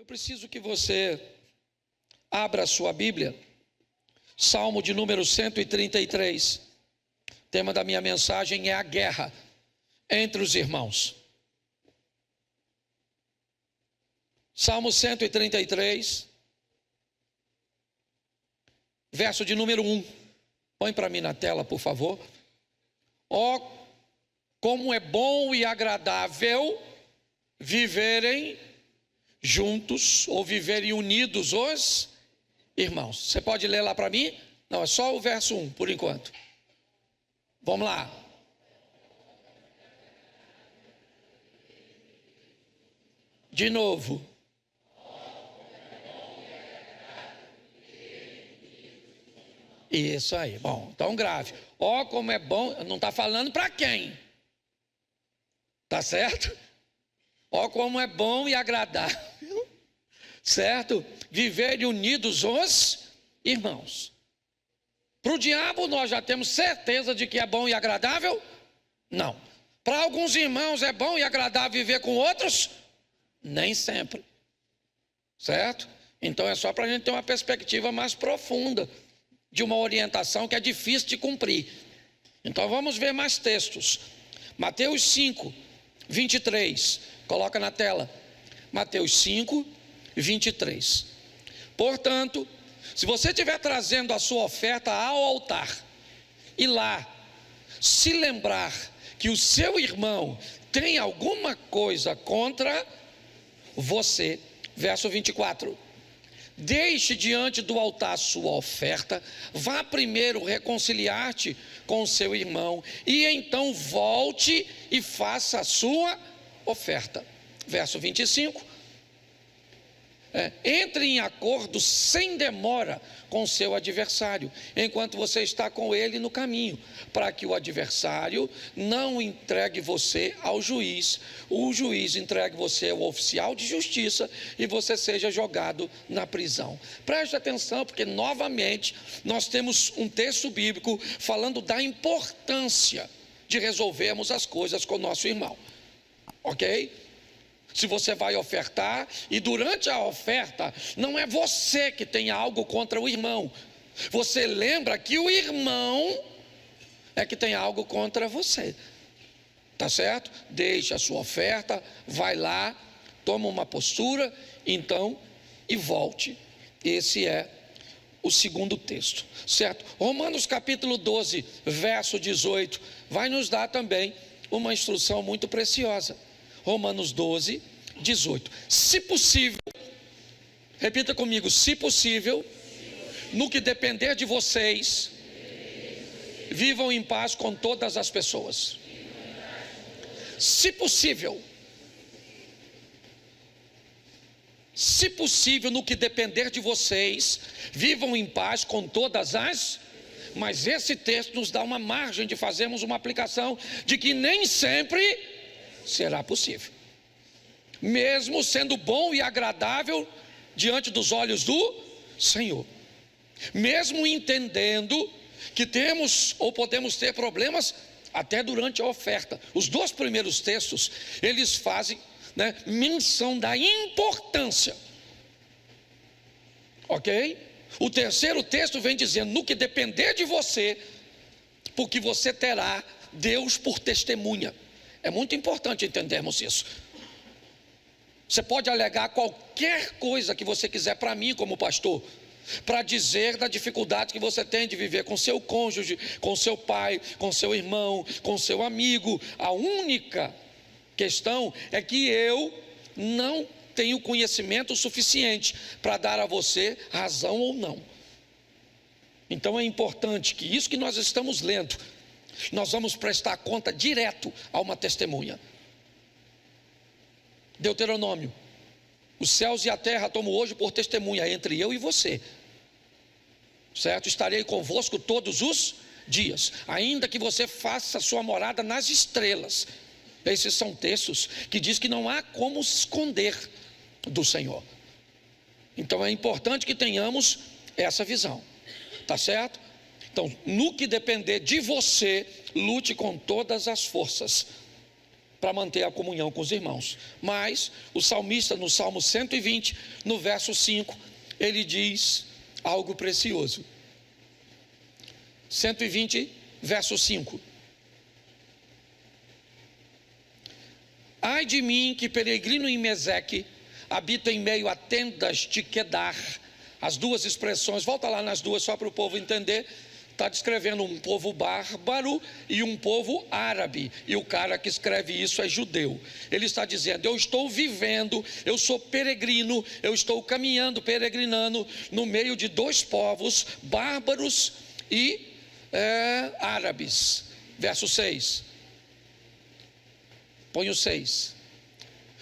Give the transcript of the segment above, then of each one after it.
Eu preciso que você abra a sua Bíblia, Salmo de número 133. O tema da minha mensagem é a guerra entre os irmãos. Salmo 133, verso de número 1. Põe para mim na tela, por favor. Ó, como é bom e agradável viverem juntos ou viverem unidos os irmãos. Você pode ler lá para mim? Não, é só o verso 1 por enquanto. Vamos lá. De novo. Isso aí, bom, então grave. Ó, como é bom, não está falando para quem? Tá certo? Ó, como é bom e agradável, certo? Viverem unidos os irmãos. Para o diabo nós já temos certeza de que é bom e agradável? Não. Para alguns irmãos é bom e agradável viver com outros? Nem sempre. Certo? Então é só para a gente ter uma perspectiva mais profunda de uma orientação que é difícil de cumprir. Então vamos ver mais textos. Mateus 5, 23. Coloca na tela. Mateus 5, 23. Portanto, se você estiver trazendo a sua oferta ao altar e lá se lembrar que o seu irmão tem alguma coisa contra você, verso 24. Deixe diante do altar sua oferta, vá primeiro reconciliar-te com o seu irmão e então volte e faça a sua oferta. Verso 25. Entre em acordo sem demora com o seu adversário, enquanto você está com ele no caminho, para que o adversário não entregue você ao juiz, o juiz entregue você ao oficial de justiça e você seja jogado na prisão. Preste atenção, porque novamente nós temos um texto bíblico falando da importância de resolvermos as coisas com o nosso irmão, ok? Se você vai ofertar e durante a oferta não é você que tem algo contra o irmão, você lembra que o irmão é que tem algo contra você, tá certo? Deixa a sua oferta, vai lá, toma uma postura, então, e volte. Esse é o segundo texto, certo? Romanos capítulo 12, verso 18, vai nos dar também uma instrução muito preciosa. Romanos 12, 18. Se possível, repita comigo, se possível, no que depender de vocês, vivam em paz com todas as pessoas. Se possível, no que depender de vocês, vivam em paz com todas as. Mas esse texto nos dá uma margem de fazermos uma aplicação de que nem sempre será possível, mesmo sendo bom e agradável diante dos olhos do Senhor, mesmo entendendo que temos ou podemos ter problemas até durante a oferta. Os dois primeiros textos, eles fazem menção da importância, ok? O terceiro texto vem dizendo, no que depender de você, porque você terá Deus por testemunha. É muito importante entendermos isso. Você pode alegar qualquer coisa que você quiser para mim como pastor, para dizer da dificuldade que você tem de viver com seu cônjuge, com seu pai, com seu irmão, com seu amigo. A única questão é que eu não tenho conhecimento suficiente para dar a você razão ou não. Então é importante que isso que nós estamos lendo, nós vamos prestar conta direto a uma testemunha. Deuteronômio, os céus e a terra tomo hoje por testemunha entre eu e você, certo? Estarei convosco todos os dias, ainda que você faça sua morada nas estrelas. Esses são textos que diz que não há como esconder do Senhor. Então é importante que tenhamos essa visão, tá certo? Então, no que depender de você, lute com todas as forças para manter a comunhão com os irmãos. Mas o salmista, no Salmo 120, no verso 5, ele diz algo precioso. 120, verso 5. Ai de mim que peregrino em Meseque, habito em meio a tendas de Quedar. As duas expressões, volta lá nas duas só para o povo entender. Está descrevendo um povo bárbaro e um povo árabe, e o cara que escreve isso é judeu. Ele está dizendo: eu estou vivendo, eu sou peregrino, eu estou caminhando, peregrinando no meio de dois povos, bárbaros e árabes. Verso 6. Põe o 6.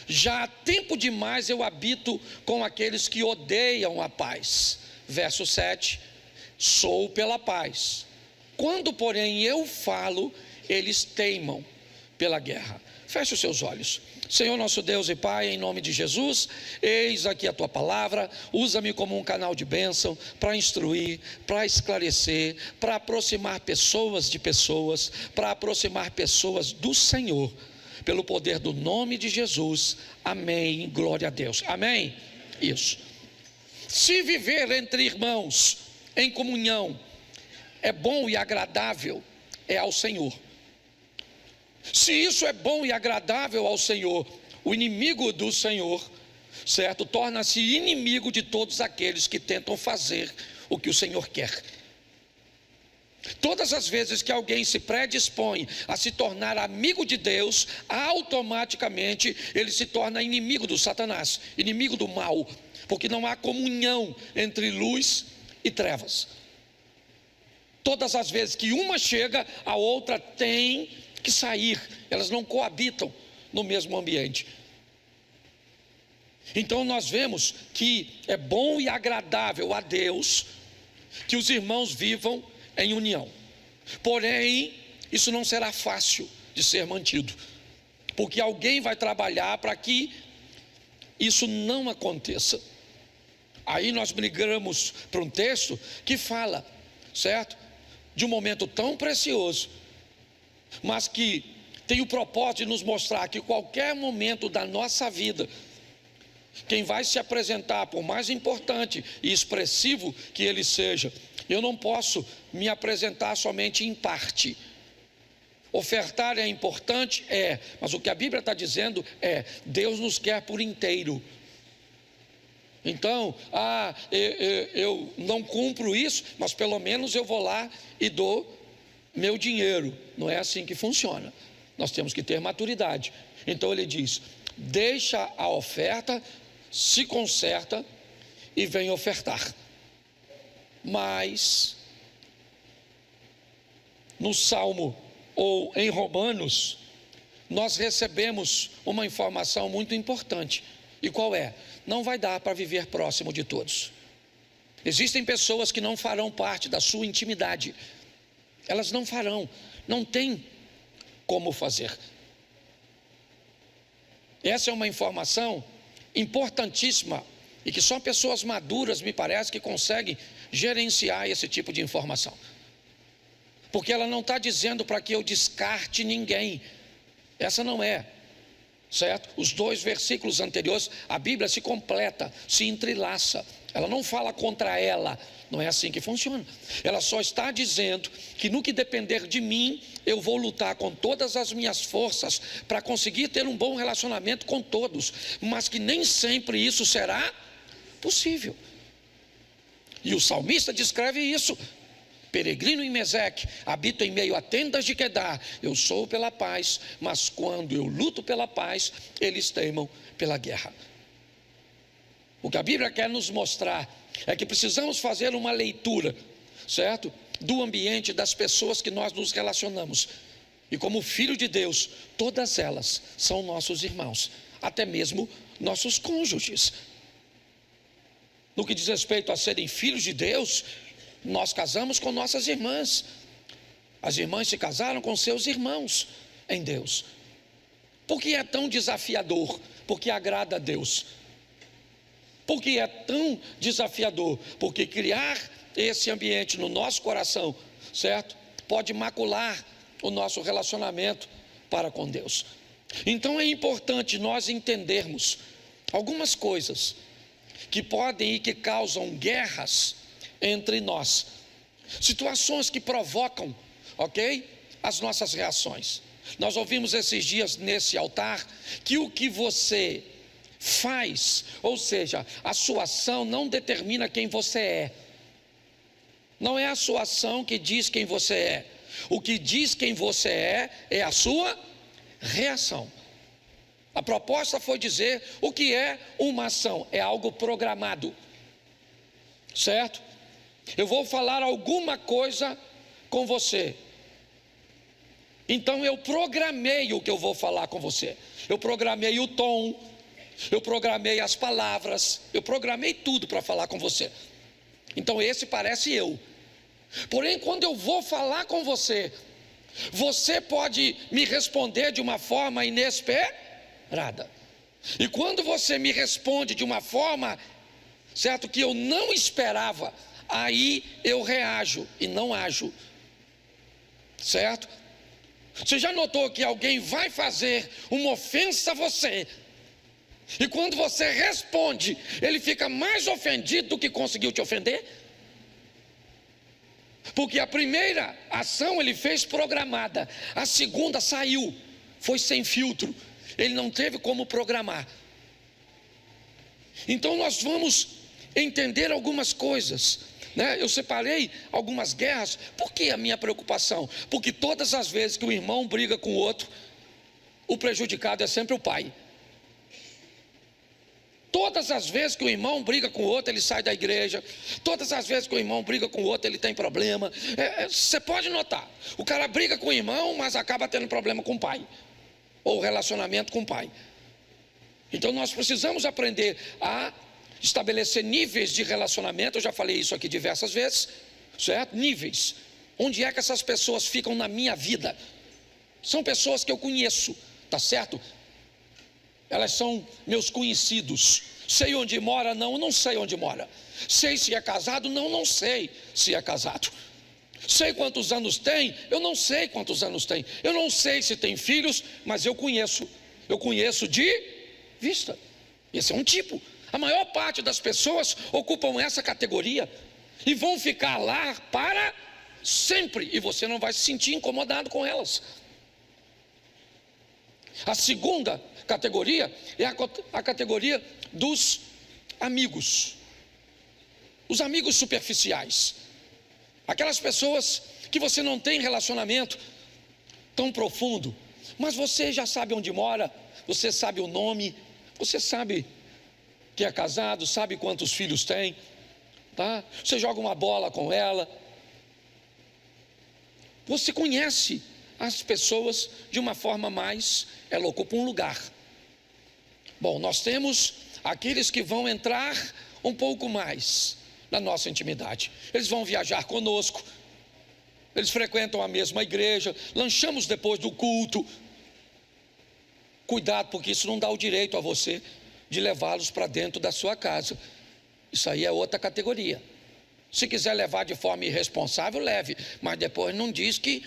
Já há tempo demais eu habito com aqueles que odeiam a paz. Verso 7. Sou pela paz. Quando, porém, eu falo, eles teimam pela guerra. Feche os seus olhos. Senhor nosso Deus e Pai, em nome de Jesus, eis aqui a Tua palavra, usa-me como um canal de bênção para instruir, para esclarecer, para aproximar pessoas de pessoas, para aproximar pessoas do Senhor, pelo poder do nome de Jesus. Amém, glória a Deus. Amém? Isso. Se viver entre irmãos em comunhão é bom e agradável, é ao Senhor. Se isso é bom e agradável ao Senhor, o inimigo do Senhor, certo, torna-se inimigo de todos aqueles que tentam fazer o que o Senhor quer. Todas as vezes que alguém se predispõe a se tornar amigo de Deus, automaticamente ele se torna inimigo do Satanás, inimigo do mal, porque não há comunhão entre luz e trevas. Todas as vezes que uma chega, a outra tem que sair, elas não coabitam no mesmo ambiente. Então nós vemos que é bom e agradável a Deus que os irmãos vivam em união. Porém, isso não será fácil de ser mantido, porque alguém vai trabalhar para que isso não aconteça. Aí nós migramos para um texto que fala, certo, de um momento tão precioso, mas que tem o propósito de nos mostrar que qualquer momento da nossa vida, quem vai se apresentar, por mais importante e expressivo que ele seja, eu não posso me apresentar somente em parte. Ofertar é importante? É, mas o que a Bíblia está dizendo é: Deus nos quer por inteiro. Então, eu não cumpro isso, mas pelo menos eu vou lá e dou meu dinheiro. Não é assim que funciona. Nós temos que ter maturidade. Então ele diz: deixa a oferta, se conserta e vem ofertar. Mas no Salmo ou em Romanos, nós recebemos uma informação muito importante. E qual é? Não vai dar para viver próximo de todos. Existem pessoas que não farão parte da sua intimidade. Elas não farão, não tem como fazer. Essa é uma informação importantíssima e que só pessoas maduras, me parece, que conseguem gerenciar esse tipo de informação. Porque ela não está dizendo para que eu descarte ninguém. Essa não é. Certo? Os dois versículos anteriores, a Bíblia se completa, se entrelaça. Ela não fala contra ela, não é assim que funciona. Ela só está dizendo que no que depender de mim, eu vou lutar com todas as minhas forças para conseguir ter um bom relacionamento com todos, mas que nem sempre isso será possível. E o salmista descreve isso: peregrino em Meseque, habito em meio a tendas de Quedar. Eu sou pela paz, mas quando eu luto pela paz, eles teimam pela guerra. O que a Bíblia quer nos mostrar é que precisamos fazer uma leitura, certo, do ambiente, das pessoas que nós nos relacionamos. E como filho de Deus, todas elas são nossos irmãos, até mesmo nossos cônjuges. No que diz respeito a serem filhos de Deus, nós casamos com nossas irmãs. As irmãs se casaram com seus irmãos em Deus. Por que é tão desafiador? Porque agrada a Deus. Por que é tão desafiador? Porque criar esse ambiente no nosso coração, certo, pode macular o nosso relacionamento para com Deus. Então é importante nós entendermos algumas coisas que podem e que causam guerras entre nós, situações que provocam, ok? As nossas reações. Nós ouvimos esses dias nesse altar que o que você faz, ou seja, a sua ação não determina quem você é. Não é a sua ação que diz quem você é. O que diz quem você é a sua reação. A proposta foi dizer o que é uma ação, é algo programado, certo? Eu vou falar alguma coisa com você, então eu programei o que eu vou falar com você, eu programei o tom, eu programei as palavras, eu programei tudo para falar com você. Então esse parece eu. Porém, quando eu vou falar com você, você pode me responder de uma forma inesperada. E quando você me responde de uma forma, certo, que eu não esperava, aí eu reajo e não ajo. Certo? Você já notou que alguém vai fazer uma ofensa a você, e quando você responde, ele fica mais ofendido do que conseguiu te ofender? Porque a primeira ação ele fez programada, a segunda saiu, foi sem filtro, ele não teve como programar. Então nós vamos entender algumas coisas, né? Eu separei algumas guerras. Por que a minha preocupação? Porque todas as vezes que o irmão briga com o outro, o prejudicado é sempre o pai. Todas as vezes que o irmão briga com o outro, ele sai da igreja. Todas as vezes que o irmão briga com o outro, ele tem problema. Você pode notar, o cara briga com o irmão, mas acaba tendo problema com o pai, ou relacionamento com o pai. Então nós precisamos aprender a estabelecer níveis de relacionamento. Eu já falei isso aqui diversas vezes, certo? Níveis. Onde é que essas pessoas ficam na minha vida? São pessoas que eu conheço, tá certo? Elas são meus conhecidos. Sei onde mora? Não, não sei onde mora. Sei se é casado? Não, não sei se é casado. Sei quantos anos tem? Eu não sei quantos anos tem. Eu não sei se tem filhos, mas eu conheço. Eu conheço de vista. Esse é um tipo. A maior parte das pessoas ocupam essa categoria e vão ficar lá para sempre, e você não vai se sentir incomodado com elas. A segunda categoria é a categoria dos amigos. Os amigos superficiais. Aquelas pessoas que você não tem relacionamento tão profundo, mas você já sabe onde mora, você sabe o nome, você sabe que é casado, sabe quantos filhos tem, tá? Você joga uma bola com ela. Você conhece as pessoas de uma forma mais, ela ocupa um lugar. Bom, nós temos aqueles que vão entrar um pouco mais na nossa intimidade. Eles vão viajar conosco, eles frequentam a mesma igreja, lanchamos depois do culto. Cuidado, porque isso não dá o direito a você de levá-los para dentro da sua casa. Isso aí é outra categoria. Se quiser levar de forma irresponsável, leve, mas depois não diz que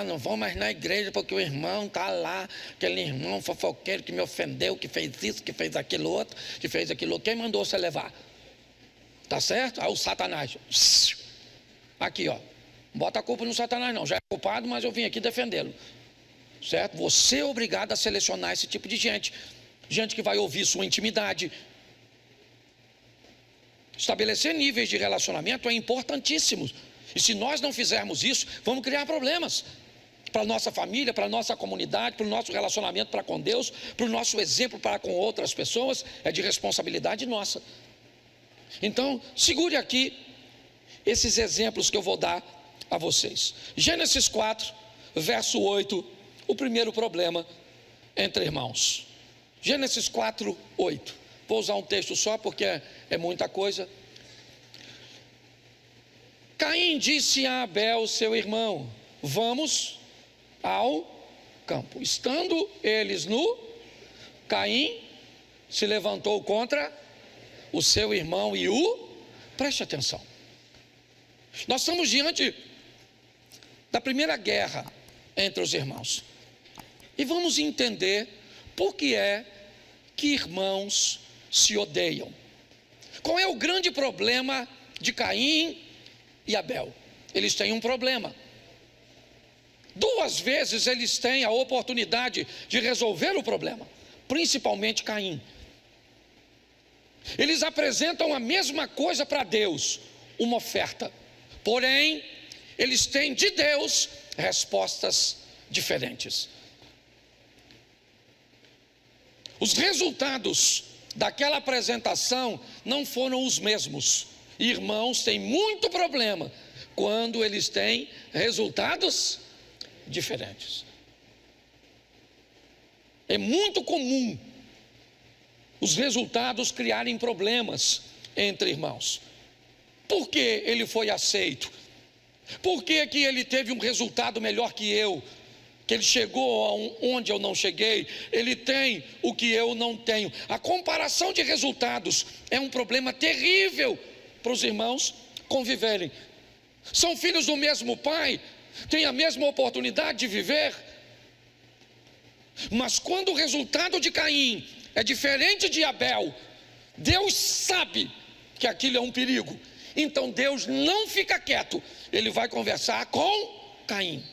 não vou mais na igreja porque o irmão está lá, aquele irmão fofoqueiro que me ofendeu, que fez isso, que fez aquilo outro, que fez aquilo outro. Quem mandou você levar? Tá certo? O Satanás. Aqui, ó. Não bota a culpa no Satanás não, já é culpado, mas eu vim aqui defendê-lo. Certo? Você é obrigado a selecionar esse tipo de gente. Gente que vai ouvir sua intimidade. Estabelecer níveis de relacionamento é importantíssimo. E se nós não fizermos isso, vamos criar problemas para a nossa família, para a nossa comunidade, para o nosso relacionamento para com Deus, para o nosso exemplo para com outras pessoas. É de responsabilidade nossa. Então, segure aqui esses exemplos que eu vou dar a vocês. Gênesis 4, verso 8, o primeiro problema entre irmãos. Gênesis 4, 8. Vou usar um texto só porque é muita coisa. Caim disse a Abel, seu irmão: vamos ao campo. Estando eles nu, Caim se levantou contra o seu irmão e preste atenção. Nós estamos diante da primeira guerra entre os irmãos. E vamos entender por que é que irmãos se odeiam. Qual é o grande problema de Caim e Abel? Eles têm um problema. 2 vezes eles têm a oportunidade de resolver o problema, principalmente Caim. Eles apresentam a mesma coisa para Deus, uma oferta. Porém, eles têm de Deus respostas diferentes. Os resultados daquela apresentação não foram os mesmos. Irmãos têm muito problema quando eles têm resultados diferentes. É muito comum os resultados criarem problemas entre irmãos. Por que ele foi aceito? Por que que ele teve um resultado melhor que eu? Que ele chegou onde eu não cheguei? Ele tem o que eu não tenho. A comparação de resultados é um problema terrível para os irmãos conviverem. São filhos do mesmo pai, têm a mesma oportunidade de viver. Mas quando o resultado de Caim é diferente de Abel, Deus sabe que aquilo é um perigo. Então Deus não fica quieto, Ele vai conversar com Caim.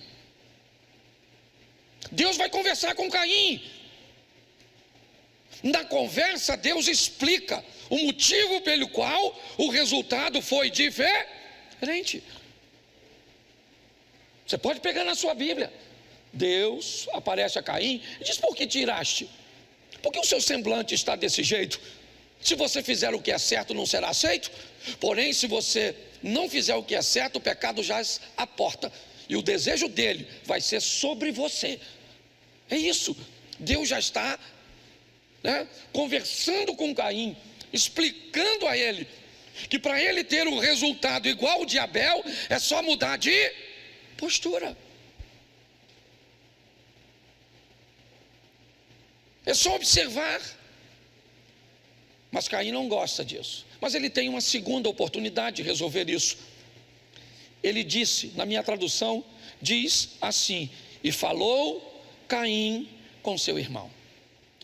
Deus vai conversar com Caim. Na conversa, Deus explica o motivo pelo qual o resultado foi diferente. Você pode pegar na sua Bíblia. Deus aparece a Caim e diz: por que tiraste? Por que o seu semblante está desse jeito? Se você fizer o que é certo, não será aceito. Porém, se você não fizer o que é certo, o pecado jaz à porta, e o desejo dele vai ser sobre você. É isso. Deus já está conversando com Caim, explicando a ele que para ele ter um resultado igual ao de Abel, é só mudar de postura. É só observar. Mas Caim não gosta disso. Mas ele tem uma segunda oportunidade de resolver isso. Ele disse, na minha tradução, diz assim: e falou Caim com seu irmão.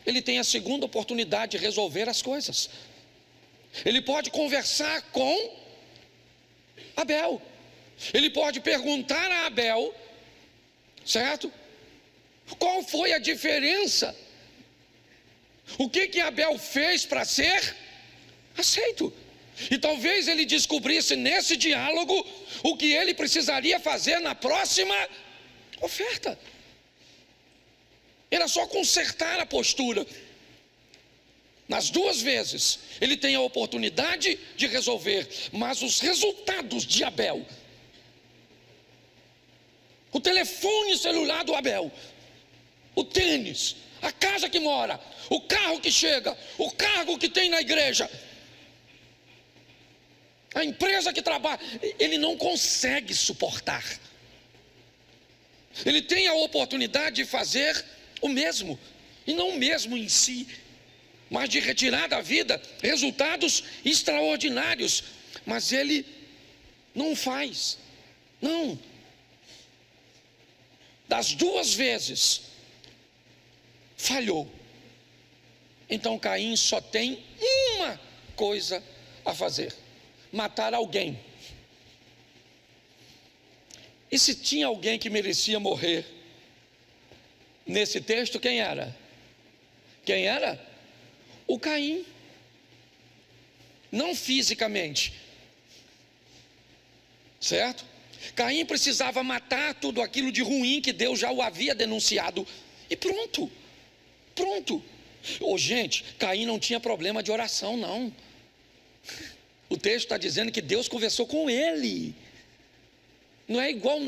Ele tem a segunda oportunidade de resolver as coisas. Ele pode conversar com Abel. Ele pode perguntar a Abel, certo? Qual foi a diferença? O que Abel fez para ser aceito? E talvez ele descobrisse nesse diálogo o que ele precisaria fazer na próxima oferta. Era só consertar a postura. Nas 2 vezes ele tem a oportunidade de resolver, mas os resultados de Abel, o telefone celular do Abel, o tênis, a casa que mora, o carro que chega, o cargo que tem na igreja, a empresa que trabalha, ele não consegue suportar. Ele tem a oportunidade de fazer o mesmo, e não o mesmo em si, mas de retirar da vida resultados extraordinários, mas ele não faz. Não. Das 2 vezes falhou. Então Caim só tem uma coisa a fazer: matar alguém. E se tinha alguém que merecia morrer nesse texto, quem era? Quem era? O Caim. Não fisicamente, certo? Caim precisava matar tudo aquilo de ruim que Deus já o havia denunciado, e pronto. Gente, Caim não tinha problema de oração, não. O texto está dizendo que Deus conversou com ele. Não é igual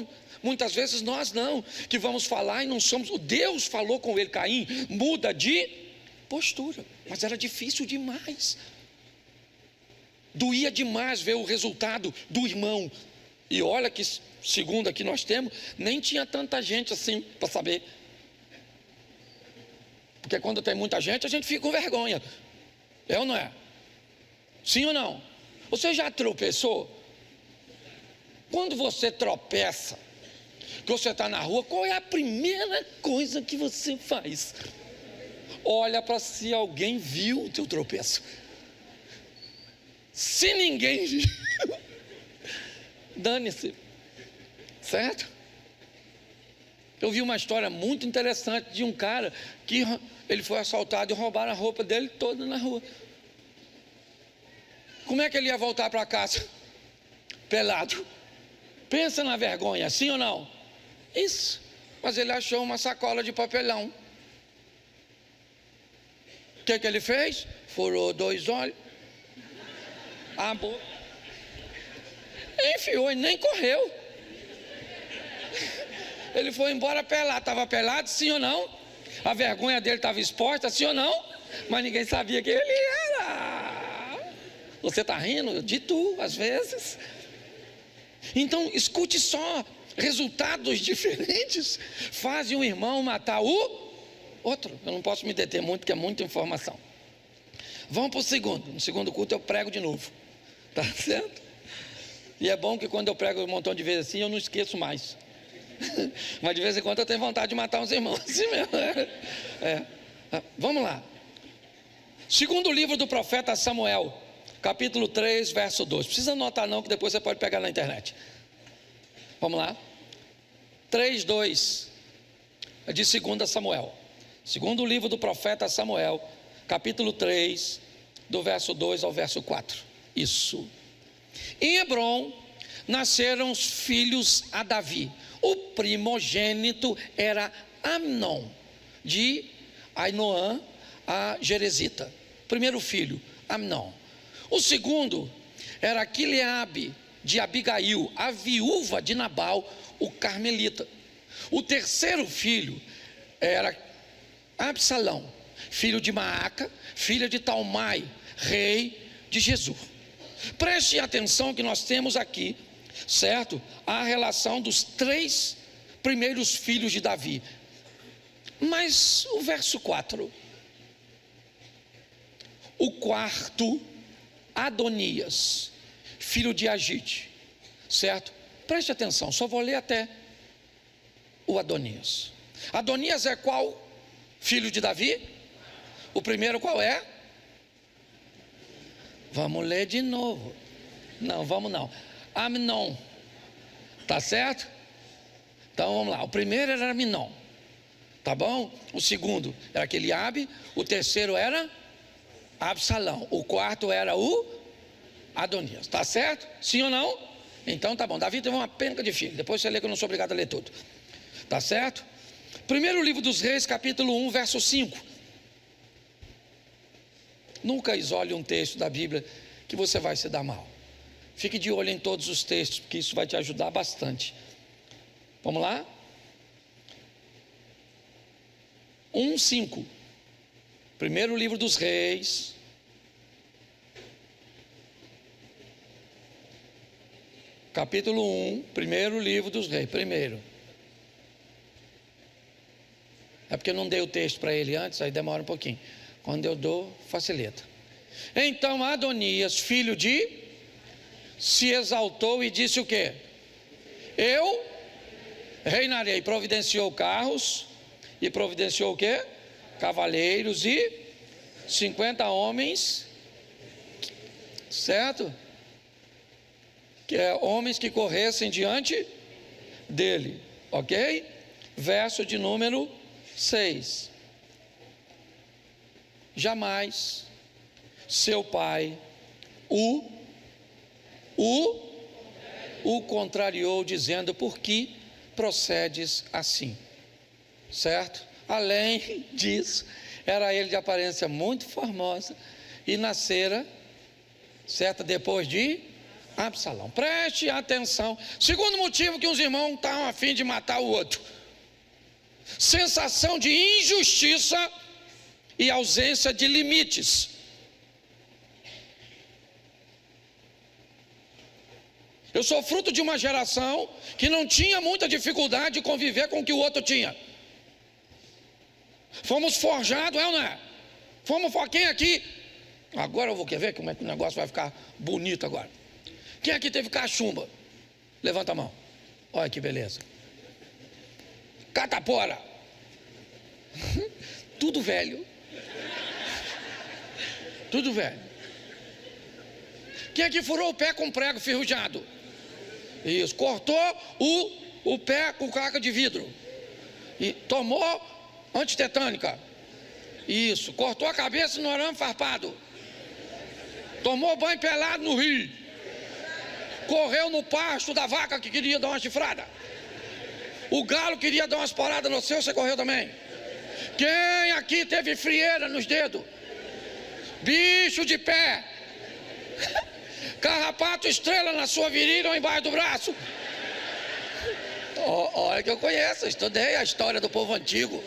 muitas vezes nós não, que vamos falar e não somos. Deus falou com ele. Caim, muda de postura. Mas era difícil demais. Doía demais ver o resultado do irmão. E olha que, segundo aqui nós temos, nem tinha tanta gente assim para saber. Porque quando tem muita gente, a gente fica com vergonha. É ou não é? Sim ou não? Você já tropeçou? Quando você tropeça, que você está na rua, qual é a primeira coisa que você faz? Olha para se alguém viu o teu tropeço. Se ninguém viu, dane-se, certo? Eu vi uma história muito interessante de um cara que ele foi assaltado e roubaram a roupa dele toda na rua. Como é que ele ia voltar para casa? Pelado. Pensa na vergonha, sim ou não? Isso. Mas ele achou uma sacola de papelão. O que ele fez? Furou 2 olhos, a boca, enfiou e nem correu. Ele foi embora pelado. Estava pelado, sim ou não? A vergonha dele estava exposta, sim ou não? Mas ninguém sabia quem ele era. Você está rindo de tu, às vezes. Então, escute só. Resultados diferentes fazem um irmão matar o outro. Eu não posso me deter muito, porque é muita informação. Vamos para o segundo. No segundo culto eu prego de novo. Tá certo? E é bom que quando eu prego um montão de vezes assim, eu não esqueço mais. Mas de vez em quando eu tenho vontade de matar uns irmãos assim mesmo. Vamos lá. Segundo livro do profeta Samuel, capítulo 3, verso 2. Precisa anotar não, que depois você pode pegar na internet. Vamos lá. 3:2 de 2 Samuel. Segundo livro do profeta Samuel, capítulo 3, do verso 2 ao verso 4. Isso. Em Hebrom nasceram os filhos a Davi. O primogênito era Amnon, de Ainoã a Jerezita. Primeiro filho, Amnon. O segundo era Quileabe, de Abigail, a viúva de Nabal, o carmelita. O terceiro filho era Absalão, filho de Maaca, filha de Talmai, rei de Gesur. Preste atenção que nós temos aqui, certo? A relação dos 3 primeiros filhos de Davi. Mas o verso 4. O quarto, Adonias, filho de Agite, certo? Preste atenção, só vou ler até o Adonias. Adonias é qual filho de Davi? O primeiro qual é? Vamos ler de novo. Não, vamos não. Amnon, tá certo? Então vamos lá, o primeiro era Amnon, tá bom? O segundo era Quileabe, o terceiro era Absalão, o quarto era o Adonias, tá certo? Sim ou não? Então tá bom, Davi teve uma penca de filho, depois você lê que eu não sou obrigado a ler tudo, tá certo? Primeiro livro dos Reis, capítulo 1, verso 5. Nunca isole um texto da Bíblia que você vai se dar mal. Fique de olho em todos os textos, porque isso vai te ajudar bastante. Vamos lá? 1:5. Primeiro livro dos Reis, capítulo 1, primeiro livro dos Reis, primeiro. É porque eu não dei o texto para ele antes, aí demora um pouquinho. Quando eu dou, facilita. Então Adonias, filho de, se exaltou e disse o quê? Eu reinarei. Providenciou carros e providenciou o quê? Cavaleiros e 50 homens, certo? Que é homens que corressem diante dele, ok? Verso de número 6. Jamais seu pai o contrariou, dizendo: por que procedes assim? Certo? Além disso, era ele de aparência muito formosa e nascera, certo? Depois de Absalão. Preste atenção. Segundo motivo que os irmãos estavam a fim de matar o outro: sensação de injustiça e ausência de limites. Eu sou fruto de uma geração que não tinha muita dificuldade de conviver com o que o outro tinha. Fomos forjados, é ou não é? Quem aqui? Agora eu vou querer ver como é que o negócio vai ficar bonito agora. Quem aqui teve cachumba? Levanta a mão. Olha que beleza. catapora. Tudo velho. Tudo velho. Quem é que furou o pé com prego ferrujado? Isso, cortou o pé com caca de vidro. E tomou antitetânica. Isso, cortou a cabeça no arame farpado. Tomou banho pelado no rio. Correu no pasto da vaca que queria dar uma chifrada. O galo queria dar umas paradas no seu, você correu também. Quem aqui teve frieira nos dedos? Bicho de pé. Carrapato estrela na sua virilha ou embaixo do braço. Olha que eu conheço, estudei a história do povo antigo.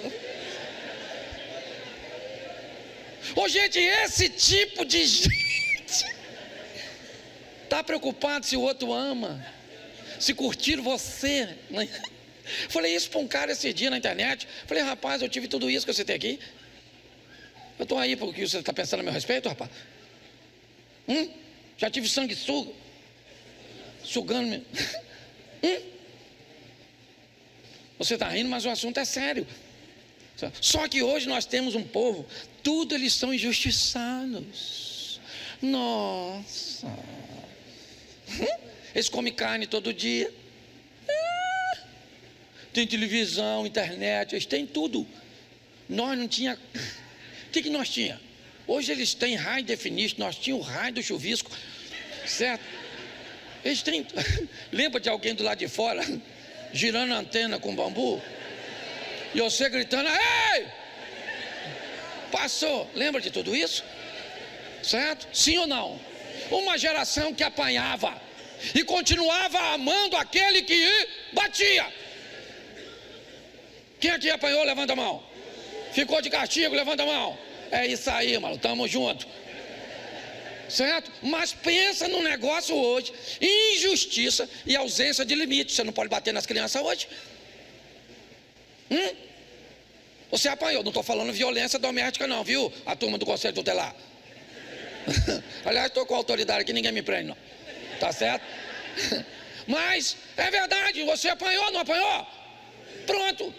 Ô gente, esse tipo de gente está preocupado se o outro ama, se curtir você. Falei isso para um cara esse dia na internet. Falei, rapaz, eu tive tudo isso que você tem aqui. Eu estou aí porque você está pensando a meu respeito, rapaz. Já tive sanguessuga, sugando. Você está rindo, mas o assunto é sério. Só que hoje nós temos um povo, tudo eles são injustiçados. Nossa. Eles comem carne todo dia. Tem televisão, internet, eles têm tudo. Nós não tinha. O que nós tinha? Hoje eles têm high definition, nós tínhamos o raio do chuvisco, certo? Eles têm. Lembra de alguém do lado de fora girando a antena com bambu? E você gritando, ei! Passou. Lembra de tudo isso? Certo? Sim ou não? Uma geração que apanhava e continuava amando aquele que batia. Quem aqui apanhou, levanta a mão. Ficou de castigo, levanta a mão. É isso aí, mano, tamo junto. Certo? Mas pensa no negócio hoje, injustiça e ausência de limite. Você não pode bater nas crianças hoje. Você apanhou, não estou falando violência doméstica não, viu? A turma do Conselho Tutelar. Aliás, estou com autoridade aqui, ninguém me prende não. Tá certo? Mas é verdade, você apanhou, não apanhou? Pronto.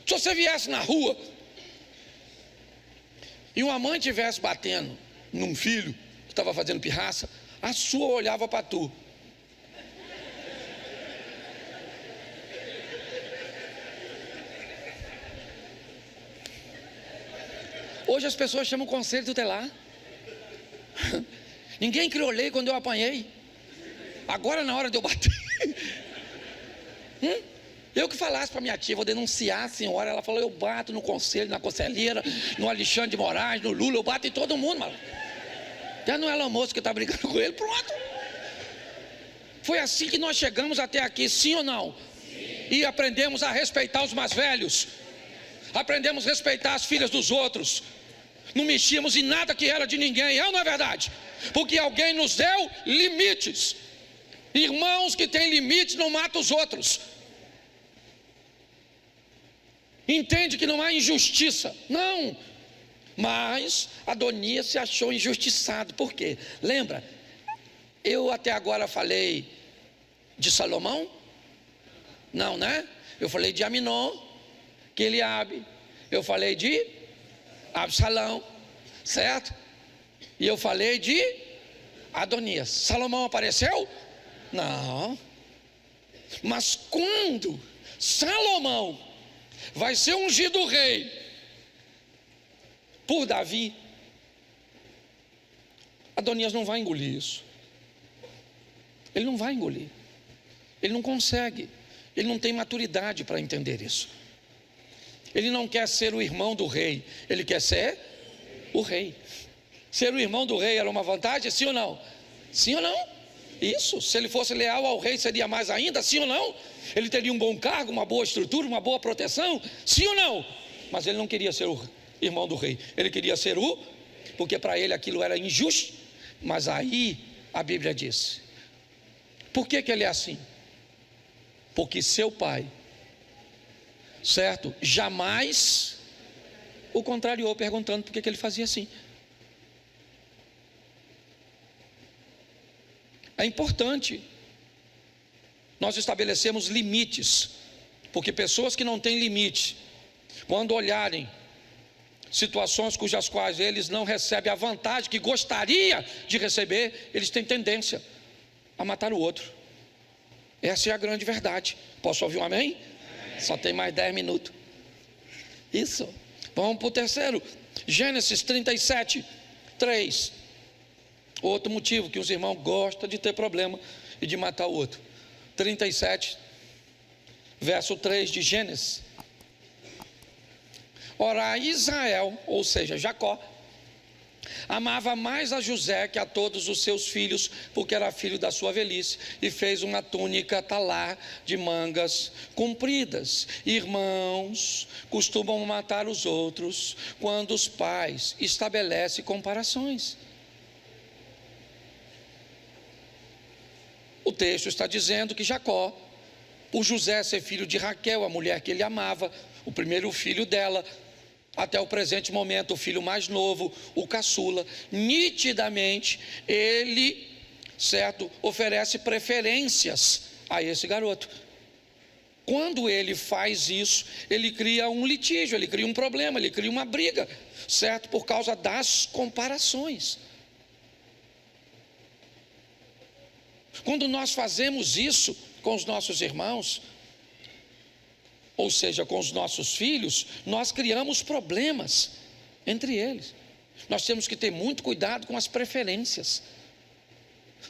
Se você viesse na rua e uma mãe estivesse batendo num filho que estava fazendo pirraça, a sua olhava para tu. Hoje as pessoas chamam conselho tutelar. Ninguém criou lei quando eu apanhei. Agora na hora de eu bater. Eu que falasse para minha tia, vou denunciar a senhora. Ela falou, eu bato no conselho, na conselheira, no Alexandre de Moraes, no Lula, eu bato em todo mundo, mano. Já não é Elon Musk que está brigando com ele, pronto. Foi assim que nós chegamos até aqui, sim ou não? Sim. E aprendemos a respeitar os mais velhos. Aprendemos a respeitar as filhas dos outros. Não mexíamos em nada que era de ninguém, é ou não é verdade? Porque alguém nos deu limites. Irmãos que têm limites não matam os outros. Entende que não há injustiça? Não. Mas Adonias se achou injustiçado. Por quê? Lembra? Eu até agora falei de Salomão? Não, né? Eu falei de Aminon, que Eliabe. Eu falei de Absalão, certo? E eu falei de Adonias. Salomão apareceu? Não. Mas quando Salomão vai ser ungido rei por Davi, Adonias não vai engolir isso. Ele não vai engolir. Ele não consegue. Ele não tem maturidade para entender isso. Ele não quer ser o irmão do rei. Ele quer ser o rei. Ser o irmão do rei era uma vantagem, sim ou não? Sim ou não? Isso. Se ele fosse leal ao rei, seria mais ainda, sim ou não? Ele teria um bom cargo, uma boa estrutura, uma boa proteção, sim ou não? Mas ele não queria ser o irmão do rei. Ele queria ser porque para ele aquilo era injusto. Mas aí a Bíblia diz, por que ele é assim? Porque seu pai, certo, jamais o contrariou, perguntando por que ele fazia assim. É importante nós estabelecemos limites Porque pessoas que não têm limite, quando olharem situações cujas quais eles não recebem a vantagem que gostaria de receber, eles têm tendência a matar o outro. Essa é a grande verdade. Posso ouvir um amém? Só tem mais 10 minutos. Isso. Vamos para o terceiro. Gênesis 37, 3. Outro motivo que os irmãos gostam de ter problema e de matar o outro. 37, verso 3 de Gênesis. Ora, Israel, ou seja, Jacó, amava mais a José que a todos os seus filhos, porque era filho da sua velhice, e fez uma túnica talar de mangas compridas. Irmãos costumam matar os outros quando os pais estabelecem comparações. O texto está dizendo que Jacó, por José ser filho de Raquel, a mulher que ele amava, o primeiro filho dela, até o presente momento, o filho mais novo, o caçula, nitidamente, ele, certo, oferece preferências a esse garoto. Quando ele faz isso, ele cria um litígio, ele cria um problema, ele cria uma briga, certo, por causa das comparações. Quando nós fazemos isso com os nossos irmãos, ou seja, com os nossos filhos, nós criamos problemas entre eles. Nós temos que ter muito cuidado com as preferências.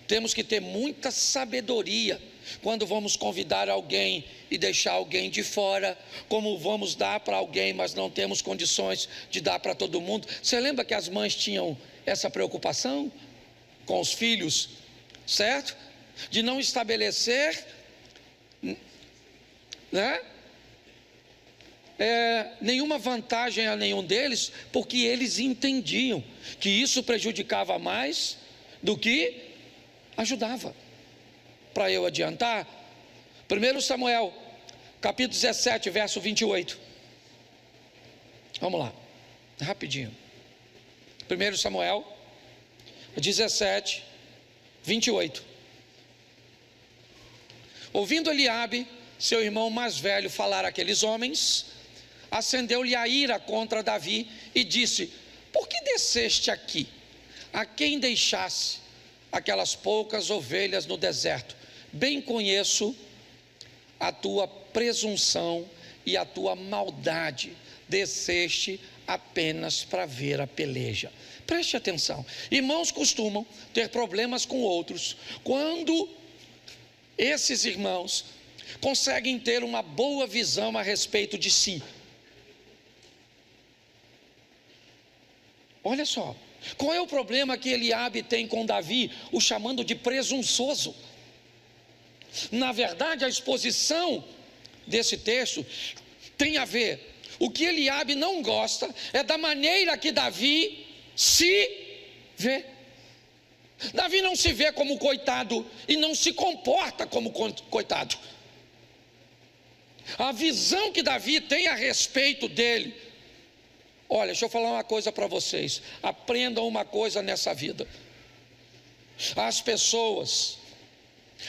Temos que ter muita sabedoria quando vamos convidar alguém e deixar alguém de fora, como vamos dar para alguém, mas não temos condições de dar para todo mundo. Você lembra que as mães tinham essa preocupação com os filhos, certo? De não estabelecer, né? Nenhuma vantagem a nenhum deles, porque eles entendiam que isso prejudicava mais do que ajudava. Para eu adiantar, 1 Samuel, capítulo 17, verso 28. Vamos lá, rapidinho. 1 Samuel 17, 28. Ouvindo Eliabe, seu irmão mais velho, falar àqueles homens, acendeu-lhe a ira contra Davi e disse: por que desceste aqui? A quem deixasse aquelas poucas ovelhas no deserto? Bem conheço a tua presunção e a tua maldade. Desceste apenas para ver a peleja. Preste atenção. Irmãos costumam ter problemas com outros quando esses irmãos conseguem ter uma boa visão a respeito de si. Olha só, qual é o problema que Eliabe tem com Davi, o chamando de presunçoso? Na verdade, a exposição desse texto tem a ver, o que Eliabe não gosta é da maneira que Davi se vê. Davi não se vê como coitado e não se comporta como coitado. A visão que Davi tem a respeito dele, olha, deixa eu falar uma coisa para vocês, aprendam uma coisa nessa vida. As pessoas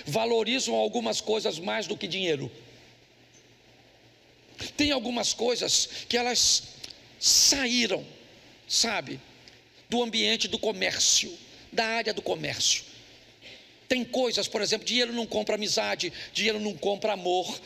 valorizam algumas coisas mais do que dinheiro. Tem algumas coisas que elas saíram, sabe, do ambiente do comércio, da área do comércio. Tem coisas, por exemplo, dinheiro não compra amizade, dinheiro não compra amor.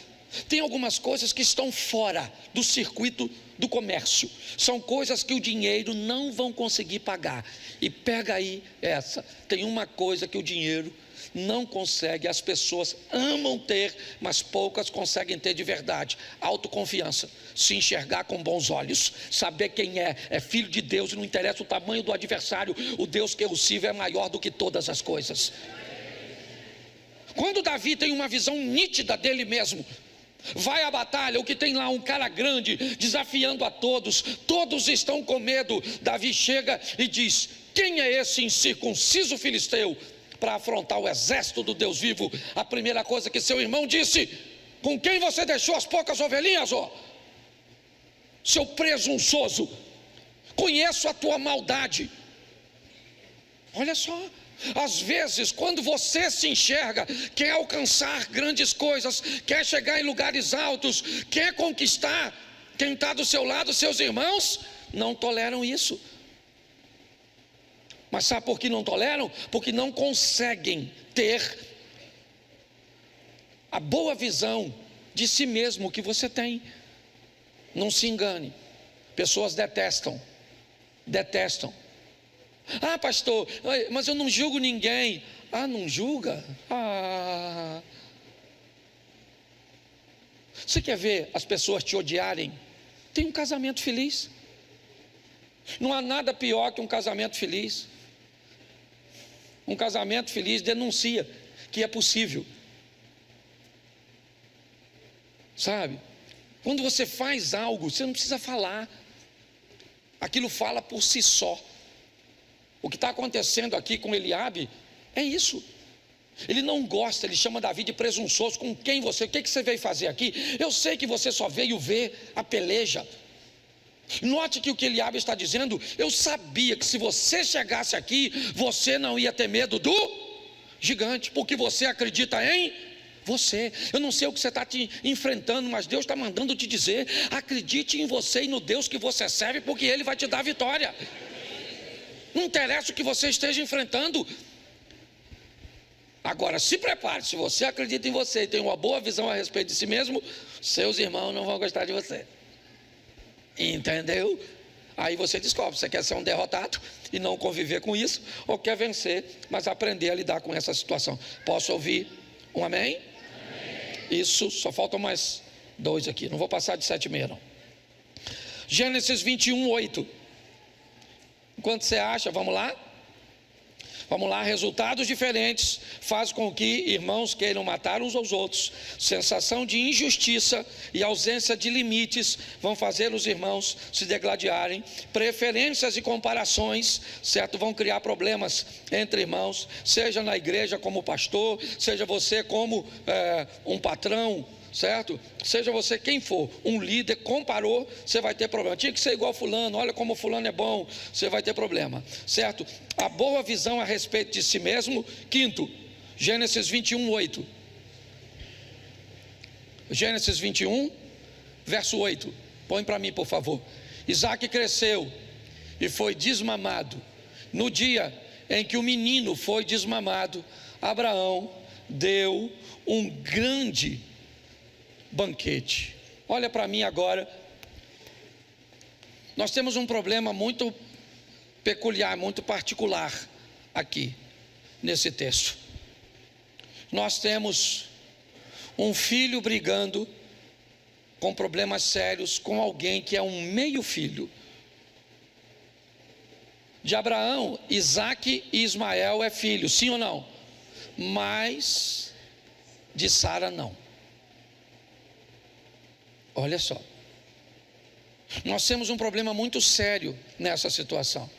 Tem algumas coisas que estão fora do circuito do comércio. São coisas que o dinheiro não vão conseguir pagar. E pega aí essa. Tem uma coisa que o dinheiro não consegue, as pessoas amam ter, mas poucas conseguem ter de verdade: autoconfiança, se enxergar com bons olhos, saber quem é filho de Deus e não interessa o tamanho do adversário, o Deus que eu sirvo é maior do que todas as coisas. Quando Davi tem uma visão nítida dele mesmo, vai à batalha, o que tem lá um cara grande, desafiando a todos, todos estão com medo. Davi chega e diz: quem é esse incircunciso filisteu para afrontar o exército do Deus vivo? A primeira coisa que seu irmão disse: com quem você deixou as poucas ovelhinhas, ó? Seu presunçoso, conheço a tua maldade. Olha só, Às vezes, quando você se enxerga, quer alcançar grandes coisas, quer chegar em lugares altos, quer conquistar quem está do seu lado, seus irmãos, não toleram isso. Mas sabe por que não toleram? Porque não conseguem ter a boa visão de si mesmo que você tem. Não se engane, pessoas detestam. Ah, pastor, mas eu não julgo ninguém. Ah, não julga? Ah. Você quer ver as pessoas te odiarem? Tem um casamento feliz. Não há nada pior que um casamento feliz. Um casamento feliz denuncia que é possível. Sabe? Quando você faz algo, você não precisa falar. Aquilo fala por si só. O que está acontecendo aqui com Eliabe é isso. Ele não gosta, ele chama Davi de presunçoso. Com quem você, o que você veio fazer aqui? Eu sei que você só veio ver a peleja. Note que o que Eliabe está dizendo, eu sabia que se você chegasse aqui, você não ia ter medo do gigante, porque você acredita em você. Eu não sei o que você está te enfrentando, mas Deus está mandando te dizer, acredite em você e no Deus que você serve, porque Ele vai te dar a vitória. Não interessa o que você esteja enfrentando. Agora, se prepare, se você acredita em você e tem uma boa visão a respeito de si mesmo, seus irmãos não vão gostar de você. Entendeu? Aí você descobre, você quer ser um derrotado e não conviver com isso, ou quer vencer, mas aprender a lidar com essa situação. Posso ouvir um amém? Amém. Isso, só faltam mais 2 aqui, não vou passar de 7,5 não. Gênesis 21, 8. Enquanto você acha, vamos lá? Vamos lá, resultados diferentes faz com que irmãos queiram matar uns aos outros. Sensação de injustiça e ausência de limites vão fazer os irmãos se degladiarem. Preferências e comparações, certo? Vão criar problemas entre irmãos, seja na igreja como pastor, seja você como um patrão, certo? Seja você quem for, um líder, comparou, você vai ter problema. Tinha que ser igual fulano, olha como fulano é bom, você vai ter problema, certo? A boa visão a respeito de si mesmo. Quinto, Gênesis 21, 8. Gênesis 21, verso 8. Põe para mim, por favor. Isaac cresceu e foi desmamado. No dia em que o menino foi desmamado, Abraão deu um grande banquete. Olha para mim agora. Nós temos um problema muito peculiar, muito particular aqui nesse texto. Nós temos um filho brigando com problemas sérios com alguém que é um meio filho. De Abraão, Isaque e Ismael é filho, sim ou não? Mas de Sara não. Olha só, nós temos um problema muito sério nessa situação.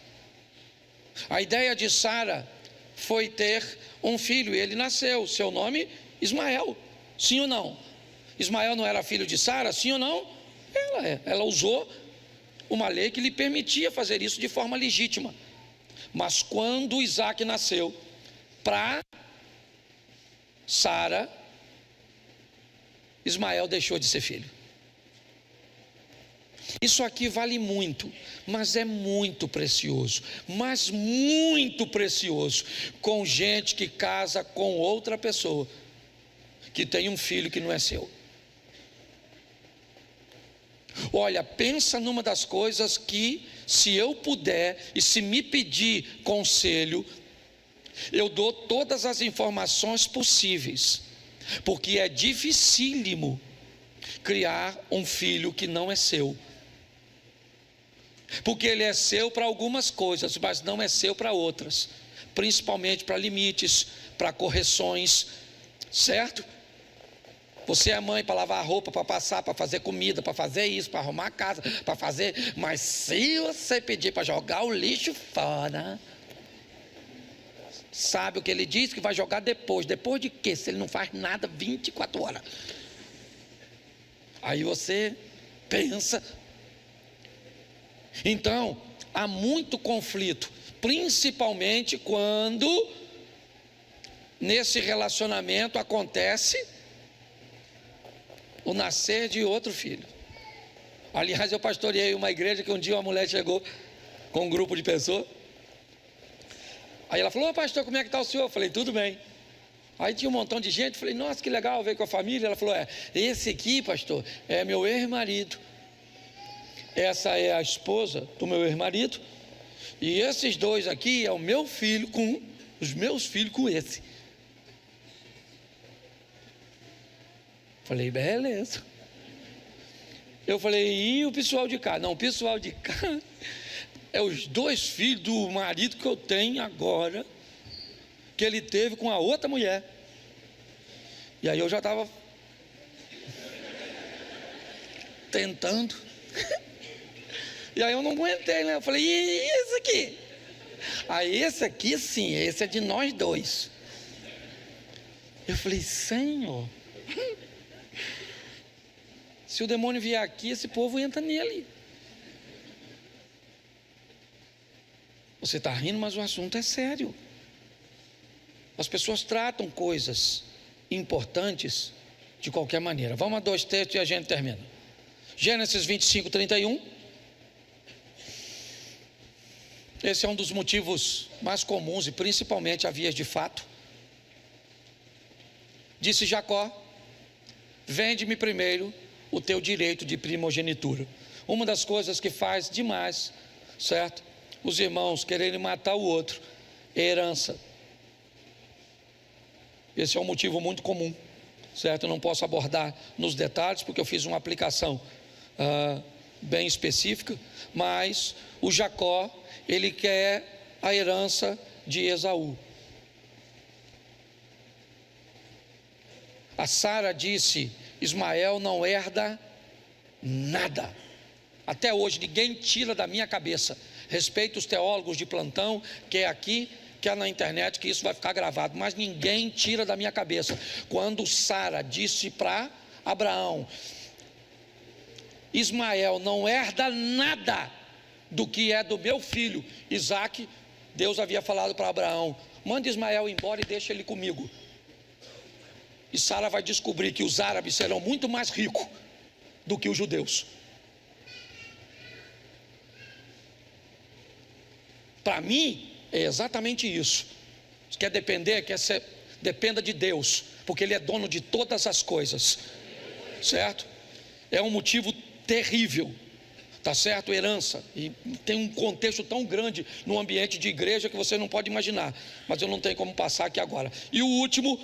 A ideia de Sara foi ter um filho e ele nasceu, seu nome Ismael, sim ou não? Ismael não era filho de Sara, sim ou não? Ela usou uma lei que lhe permitia fazer isso de forma legítima. Mas quando Isaac nasceu, para Sara, Ismael deixou de ser filho. Isso aqui vale muito, mas é muito precioso, mas muito precioso, com gente que casa com outra pessoa, que tem um filho que não é seu. Olha, pensa numa das coisas que, se eu puder e se me pedir conselho, eu dou todas as informações possíveis, porque é dificílimo criar um filho que não é seu. Porque ele é seu para algumas coisas, mas não é seu para outras, principalmente para limites, para correções, certo? Você é mãe para lavar roupa, para passar, para fazer comida, para fazer isso, para arrumar a casa, para fazer. Mas se você pedir para jogar o lixo fora, sabe o que ele diz? Que vai jogar depois. Depois de quê? Se ele não faz nada 24 horas. Aí você pensa. Então, há muito conflito, principalmente quando nesse relacionamento acontece o nascer de outro filho. Aliás, eu pastoreei uma igreja que um dia uma mulher chegou com um grupo de pessoas. Aí ela falou: ô pastor, como é que está o senhor? Eu falei: tudo bem. Aí tinha um montão de gente, falei: nossa, que legal, veio com a família. Ela falou: esse aqui, pastor, é meu ex-marido. Essa é a esposa do meu ex-marido. E esses dois aqui é o meu filho com os meus filhos com esse. Falei: beleza. Eu falei: e o pessoal de cá? Não, o pessoal de cá é os dois filhos do marido que eu tenho agora, que ele teve com a outra mulher. E aí eu já estava tentando. E aí eu não aguentei, né? Eu falei: e esse aqui? Aí esse aqui sim, esse é de nós dois. Eu falei: Senhor, se o demônio vier aqui, esse povo entra nele. Você está rindo, mas o assunto é sério. As pessoas tratam coisas importantes de qualquer maneira. Vamos a 2 textos e a gente termina. Gênesis 25, 31. Esse é um dos motivos mais comuns e principalmente a vias de fato. Disse Jacó: vende-me primeiro o teu direito de primogenitura. Uma das coisas que faz demais, certo? Os irmãos quererem matar o outro é herança. Esse é um motivo muito comum, certo? Eu não posso abordar nos detalhes porque eu fiz uma aplicação bem específica, mas o Jacó, ele quer a herança de Esaú. A Sara disse: Ismael não herda nada. Até hoje ninguém tira da minha cabeça. Respeito os teólogos de plantão, quer aqui, quer na internet, que isso vai ficar gravado, mas ninguém tira da minha cabeça. Quando Sara disse para Abraão: Ismael não herda nada do que é do meu filho Isaque, Deus havia falado para Abraão: manda Ismael embora e deixa ele comigo. E Sara vai descobrir que os árabes serão muito mais ricos do que os judeus. Para mim é exatamente isso. Se quer depender, dependa de Deus, porque Ele é dono de todas as coisas, certo? É um motivo terrível, tá certo? Herança, e tem um contexto tão grande no ambiente de igreja que você não pode imaginar, mas eu não tenho como passar aqui agora. E o último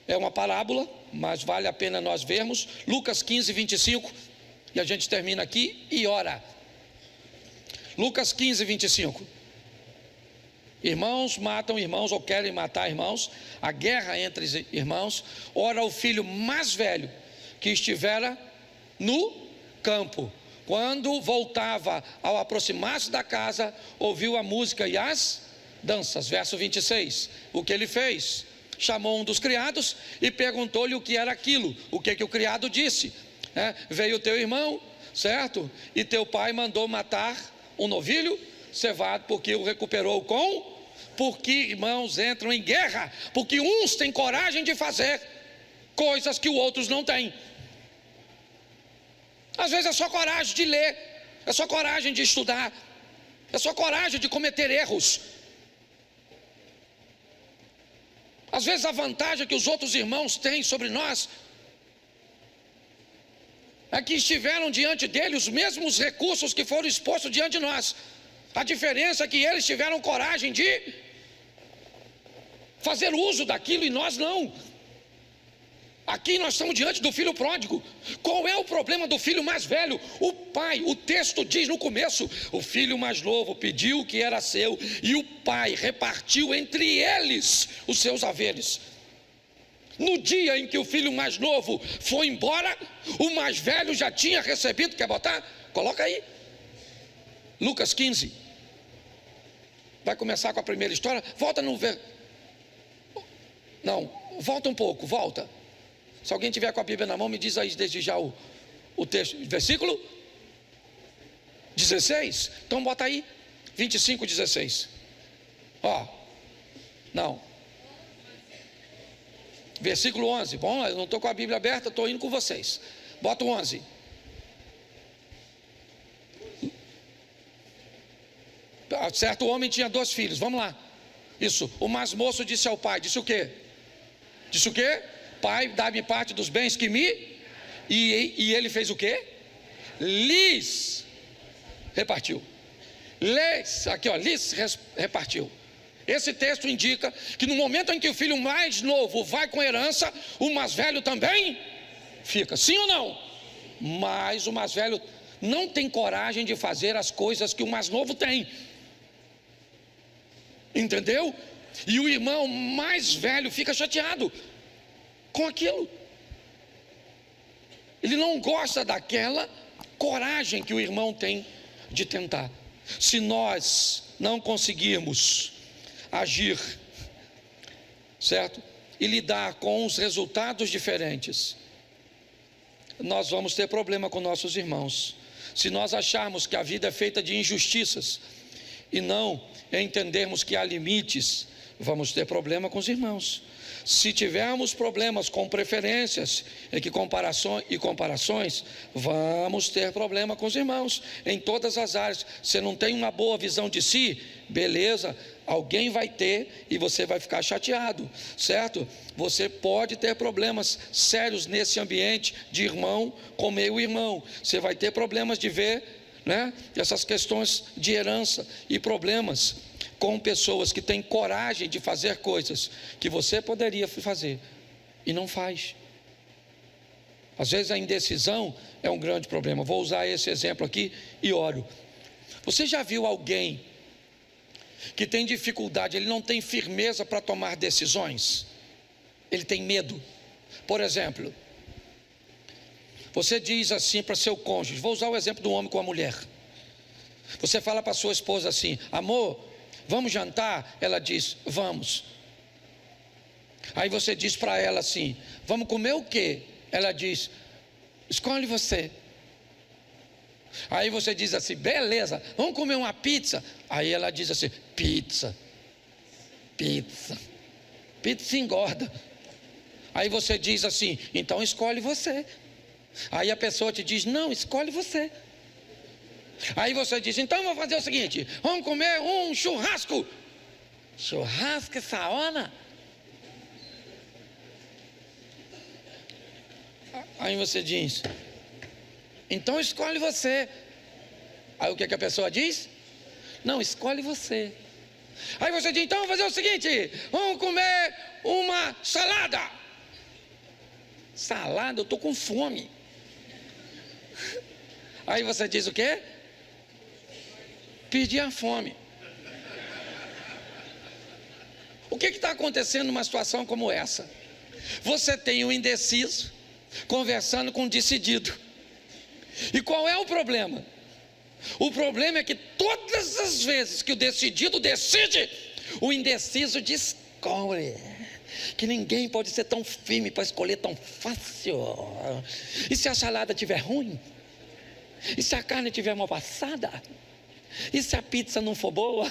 é uma parábola, mas vale a pena nós vermos. Lucas 15, 25, e a gente termina aqui e ora. Lucas 15, 25. Irmãos matam irmãos ou querem matar irmãos, a guerra entre irmãos. Ora, o filho mais velho que estivera no campo, quando voltava, ao aproximar-se da casa, ouviu a música e as danças. Verso 26, o que ele fez? Chamou um dos criados e perguntou-lhe o que era aquilo. O que o criado disse? Veio teu irmão, certo? E teu pai mandou matar um novilho cevado, porque o recuperou com... Porque irmãos entram em guerra, porque uns têm coragem de fazer coisas que os outros não têm. Às vezes é só coragem de ler, é só coragem de estudar, é só coragem de cometer erros. Às vezes a vantagem que os outros irmãos têm sobre nós é que estiveram diante dele os mesmos recursos que foram expostos diante de nós. A diferença é que eles tiveram coragem de fazer uso daquilo e nós não. Aqui nós estamos diante do filho pródigo. Qual é o problema do filho mais velho? O pai, o texto diz no começo: o filho mais novo pediu o que era seu, e o pai repartiu entre eles os seus haveres. No dia em que o filho mais novo foi embora, o mais velho já tinha recebido. Quer botar? Coloca aí. Lucas 15. Vai começar com a primeira história. Volta no... Não, volta um pouco, volta. Se alguém tiver com a Bíblia na mão, me diz aí desde já o texto. Versículo 16. Então bota aí 25, 16. Ó, não. Versículo 11. Bom, eu não estou com a Bíblia aberta, estou indo com vocês. Bota o 11. Certo homem tinha 2 filhos. Vamos lá. Isso. O mais moço disse ao pai. Disse o quê? Disse o quê? Pai, dá-me parte dos bens que me... E ele fez o quê? Lhes repartiu. Lhes repartiu. Esse texto indica que no momento em que o filho mais novo vai com herança, o mais velho também fica. Sim ou não? Mas o mais velho não tem coragem de fazer as coisas que o mais novo tem. Entendeu? E o irmão mais velho fica chateado com aquilo. Ele não gosta daquela coragem que o irmão tem de tentar. Se nós não conseguirmos agir, certo? E lidar com os resultados diferentes, nós vamos ter problema com nossos irmãos. Se nós acharmos que a vida é feita de injustiças e não entendermos que há limites, vamos ter problema com os irmãos. Se tivermos problemas com preferências e comparações, vamos ter problema com os irmãos em todas as áreas. Você não tem uma boa visão de si, beleza, alguém vai ter e você vai ficar chateado, certo? Você pode ter problemas sérios nesse ambiente de irmão com meio irmão. Você vai ter problemas de ver, né, essas questões de herança e problemas com pessoas que têm coragem de fazer coisas que você poderia fazer e não faz. Às vezes a indecisão é um grande problema. Vou usar esse exemplo aqui e oro. Você já viu alguém que tem dificuldade, ele não tem firmeza para tomar decisões? Ele tem medo. Por exemplo, você diz assim para seu cônjuge, vou usar o exemplo do homem com a mulher. Você fala para sua esposa assim: amor, vamos jantar? Ela diz: vamos. Aí você diz para ela assim: vamos comer o quê? Ela diz: escolhe você. Aí você diz assim: beleza, vamos comer uma pizza? Aí ela diz assim: pizza engorda. Aí você diz assim: então escolhe você. Aí a pessoa te diz: não, escolhe você. Aí você diz: então vou fazer o seguinte, vamos comer um churrasco. Churrasco essa hora? Aí você diz: então escolhe você. Aí o que a pessoa diz? Não, escolhe você. Aí você diz: então vamos fazer o seguinte, vamos comer uma salada. Salada? Eu estou com fome. Aí você diz o quê? Perdi a fome. O que está acontecendo numa situação como essa? Você tem um indeciso conversando com um decidido. E qual é o problema? O problema é que todas as vezes que o decidido decide, o indeciso escolhe. Que ninguém pode ser tão firme para escolher tão fácil. E se a salada estiver ruim? E se a carne estiver mal passada? E se a pizza não for boa?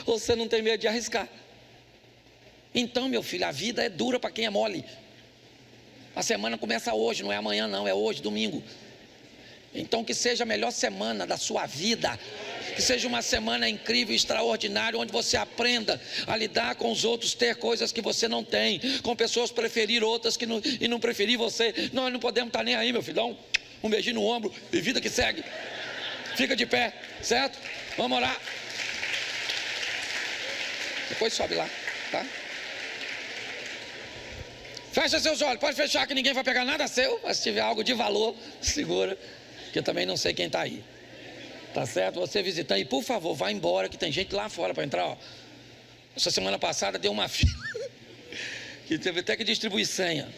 Você não tem medo de arriscar? Então, meu filho, a vida é dura para quem é mole. A semana começa hoje, não é amanhã não, é hoje, domingo. Então que seja a melhor semana da sua vida, que seja uma semana incrível, extraordinária, onde você aprenda a lidar com os outros, ter coisas que você não tem, com pessoas preferir outras e não preferir você. Nós não podemos estar nem aí, meu filho. Dá um beijinho no ombro e vida que segue. Fica de pé, certo? Vamos orar. Depois sobe lá, tá? Fecha seus olhos, pode fechar que ninguém vai pegar nada seu, mas se tiver algo de valor, segura, que eu também não sei quem está aí. Tá certo? Você visitando, e por favor, vá embora, que tem gente lá fora para entrar, ó. Essa semana passada deu uma fila, que teve até que distribuir senha.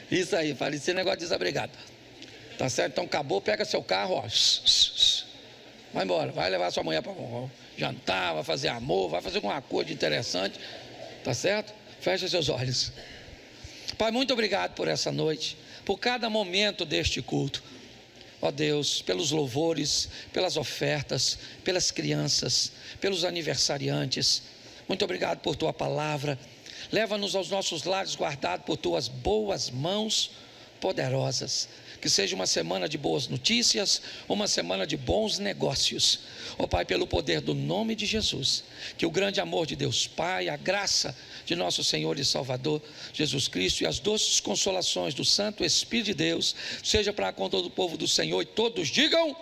Isso aí, falei, esse negócio de desabrigado. Tá certo? Então acabou, pega seu carro, ó. Vai embora, vai levar sua mulher para jantar, vai fazer amor, vai fazer alguma coisa interessante. Tá certo? Fecha seus olhos. Pai, muito obrigado por essa noite, por cada momento deste culto. Ó Deus, pelos louvores, pelas ofertas, pelas crianças, pelos aniversariantes. Muito obrigado por tua palavra. Leva-nos aos nossos lares guardados por tuas boas mãos poderosas. Que seja uma semana de boas notícias, uma semana de bons negócios. Ó Pai, pelo poder do nome de Jesus, que o grande amor de Deus Pai, a graça de nosso Senhor e Salvador Jesus Cristo e as doces consolações do Santo Espírito de Deus seja para com todo o povo do Senhor, e todos digam